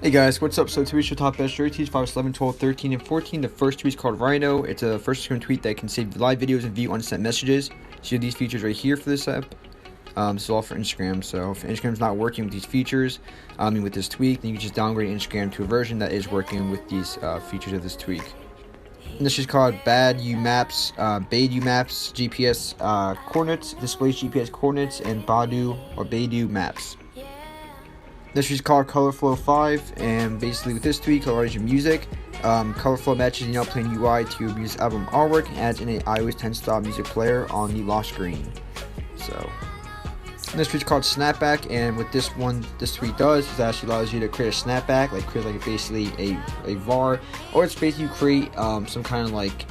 Hey guys, what's up? So today's your top best story tweets, 5, 11, 12, 13, and 14. The first tweet is called Rhino. It's a first screen tweet that can save live videos and view unsent messages. So you have these features right here for this app. This is all for Instagram. So if Instagram's not working with these features, with this tweak, then you can just downgrade Instagram to a version that is working with these features of this tweak. And this is called Bade U Maps GPS coordinates, displays GPS coordinates, and Bade Maps. This is called Colorflow Five, and basically with this tweak, colorize your music. Colorflow matches the outplaying UI to your music album artwork and adds in an iOS 10 style music player on the lock screen. So this tweet's called Snapback, and what this tweet does is actually allows you to create a snapback, like create like basically a var, or it's basically you create some kind of like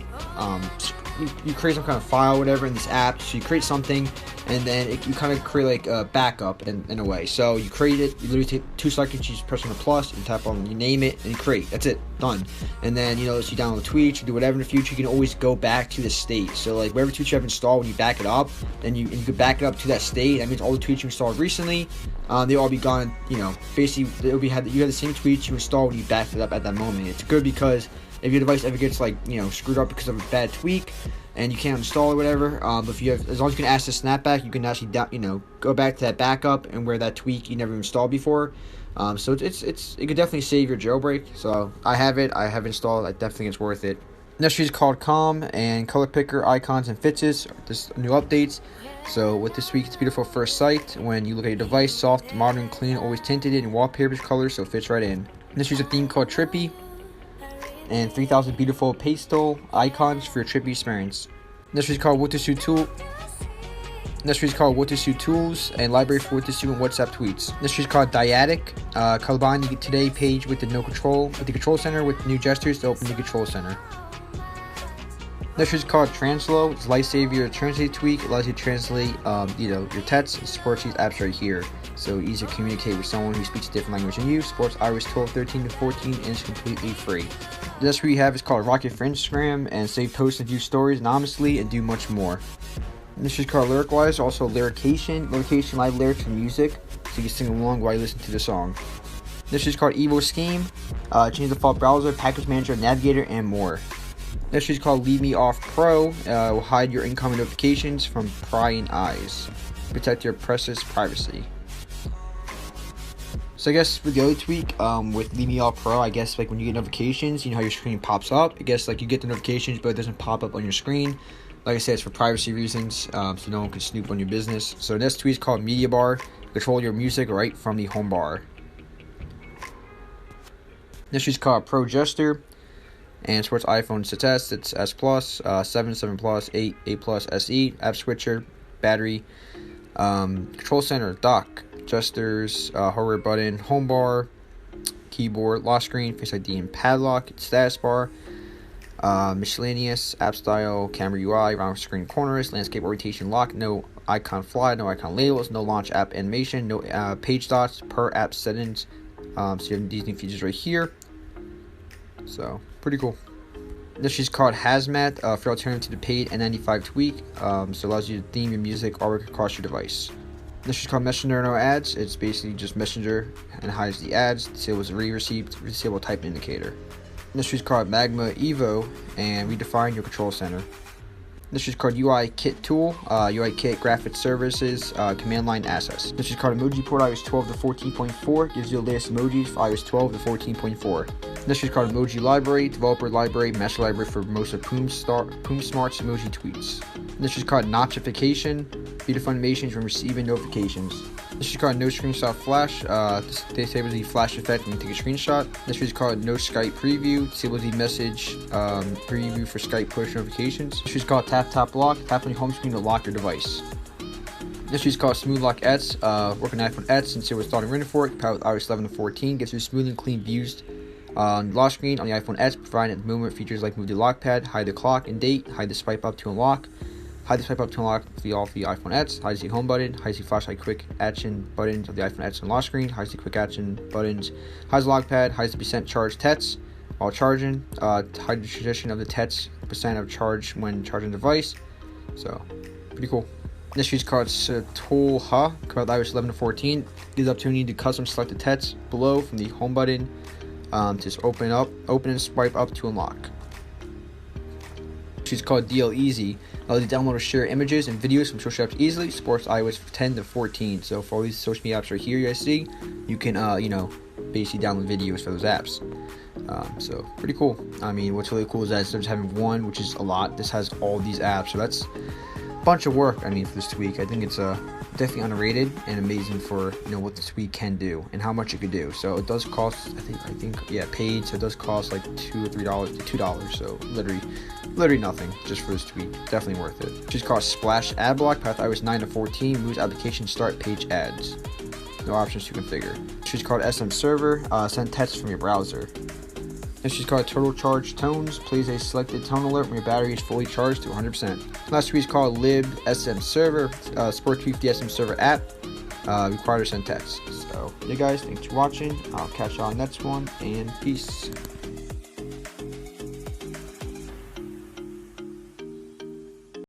you create some kind of file, whatever, in this app. So you create something, and then you kind of create like a backup in a way. So you create it, you literally take 2 seconds, you just press on the plus, you tap on, you name it, and you create. That's it, done. And then so you download tweets, you do whatever in the future, you can always go back to the state. So like whatever tweets you have installed, when you back it up, then you can back it up to that state. That means all the tweets you installed recently, they'll all be gone. Basically you have the same tweets you installed when you backed it up at that moment. It's good because if your device ever gets screwed up because of a bad tweak and you can't install or whatever, but if you have, as long as you can access snapback, you can actually go back to that backup and where that tweak you never installed before. So it could definitely save your jailbreak. So I have installed. I definitely think it's worth it. Next is called Calm, and color picker, icons, and fixes. This new updates. So with this week, it's beautiful first sight. When you look at your device, soft, modern, clean, always tinted in wallpapers, colors, so it fits right in. Next is a theme called Trippy, and 3,000 beautiful pastel icons for your trippy experience. Next is called What to Suit Tools, and library for What to Suit and WhatsApp tweets. Next is called Dyadic, combine the Today page with the control center with new gestures to open the control center. Next is called Translo. It's Lifesaver Translate tweak. It allows you to translate your text. It supports these apps right here, so easy to communicate with someone who speaks a different language than you. Supports iOS 12, 13, and 14, and is completely free. The next we have is called Rocket for Instagram, and save posts and view stories anonymously, and do much more. And this is called Lyricwise, also Lyrication, live lyrics and music, so you can sing along while you listen to the song. This is called Evo Scheme, change the default browser, package manager, navigator, and more. Next is called Leave Me Off Pro, will hide your incoming notifications from prying eyes, protect your precious privacy. So I guess with the other tweak, with Leave Me Off Pro, I guess like when you get notifications, how your screen pops up. I guess like you get the notifications, but it doesn't pop up on your screen. Like I said, it's for privacy reasons, so no one can snoop on your business. So this tweet is called Media Bar, control your music right from the home bar. This is called Pro Gesture, and supports iPhone XS, it's S Plus, 7, 7 Plus, 8, 8 Plus, SE, app switcher, battery, control center, dock, gestures, hardware button, home bar, keyboard, lock screen, Face ID and padlock, status bar, miscellaneous, app style, camera UI, round screen corners, landscape orientation lock, no icon fly, no icon labels, no launch app animation, no page dots, per app settings. So you have these new features right here. So pretty cool. This is called Hazmat, for alternative to the paid N95 tweak. So it allows you to theme your music artwork across your device. This is called Messener No Ads. It's basically just Messenger and hides the ads. Disables the disable type indicator. This is called Magma Evo, and redefine your control center. This is called UI Kit Tool, UI Kit Graphics Services, Command Line Access. This is called Emoji Port iOS 12 to 14.4, gives you the latest emojis for iOS 12 to 14.4. This is called Emoji Library, Developer Library, Master Library for most of Poom Smart's emoji tweets. This is called Notchification, beautiful animations from receiving notifications. This is called No Screenshot Flash. This disables the flash effect when you take a screenshot. This is called No Skype Preview. Disables the message preview for Skype push notifications. This is called Tap Lock. Tap on your home screen to lock your device. This is called Smooth Lock Ets. Work on iPhone Ets and see what's starting running for it. Powered with iOS 11 to 14. Gets you smooth and clean views on the lock screen on the iPhone Ets, providing at the moment features like move the lock pad, hide the clock and date, hide the swipe up to unlock. Hide the swipe up to unlock all the iPhone X, hides the home button, hides the flashlight quick action buttons of the iPhone X and lock screen, hides the quick action buttons, hides the lock pad, hides the percent charge TETs while charging, hide the tradition of the TETs percent of charge when charging the device. So, pretty cool. This tweet's called Toolha, called iOS 11 to 14. Gives opportunity to custom select the text below from the home button. Just open and swipe up to unlock. She's called DL Easy. Allows you to download or share images and videos from social apps easily. Supports iOS 10 to 14. So for all these social media apps right here you guys see, you can basically download videos for those apps. So pretty cool. I mean, what's really cool is that instead of just having one, which is a lot, this has all these apps. So that's a bunch of work. I mean, for this tweak, I think it's definitely underrated and amazing for what this tweak can do and how much it could do. So it does cost, I think paid. So it does cost like $2 or $3 to $2. So literally nothing just for this tweak. Definitely worth it. She's called Splash Ad Block. Path iOS 9 to 14. Moves application start page ads. No options to configure. She's called Unc0ver. Send text from your browser. And she's called Total Charge Tones. Plays a selected tone alert when your battery is fully charged to 100%. Last tweet is called Lib SM0ver. Support tweak the SM0ver app. Required to send text. So yeah guys, thanks for watching. I'll catch you on the next one, and peace.